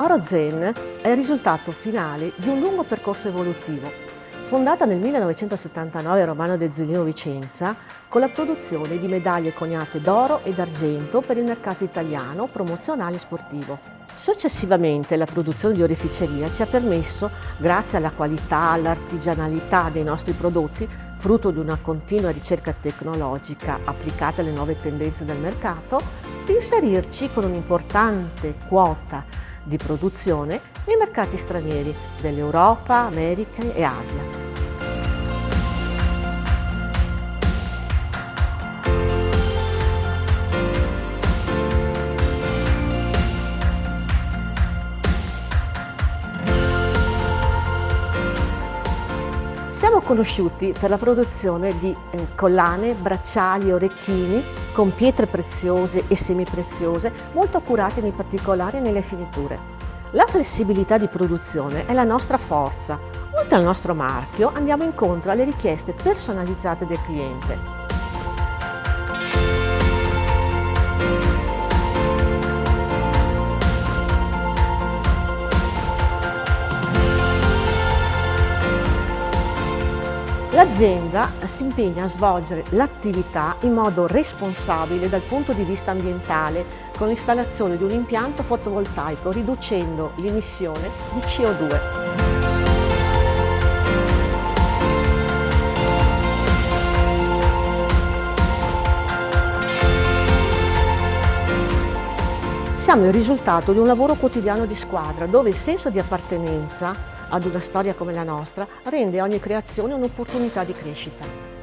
Orozen è il risultato finale di un lungo percorso evolutivo. Fondata nel 1979 a Romano de Zellino Vicenza, con la produzione di medaglie coniate d'oro e d'argento per il mercato italiano, promozionale e sportivo. Successivamente la produzione di oreficeria ci ha permesso, grazie alla qualità, all'artigianalità dei nostri prodotti, frutto di una continua ricerca tecnologica applicata alle nuove tendenze del mercato, di inserirci con un'importante quota di produzione nei mercati stranieri dell'Europa, America e Asia. Siamo conosciuti per la produzione di collane, bracciali, orecchini con pietre preziose e semipreziose, molto accurate nei particolari e nelle finiture. La flessibilità di produzione è la nostra forza. Oltre al nostro marchio, andiamo incontro alle richieste personalizzate del cliente. L'azienda si impegna a svolgere l'attività in modo responsabile dal punto di vista ambientale, con l'installazione di un impianto fotovoltaico, riducendo l'emissione di CO2. Siamo il risultato di un lavoro quotidiano di squadra, dove il senso di appartenenza ad una storia come la nostra rende ogni creazione un'opportunità di crescita.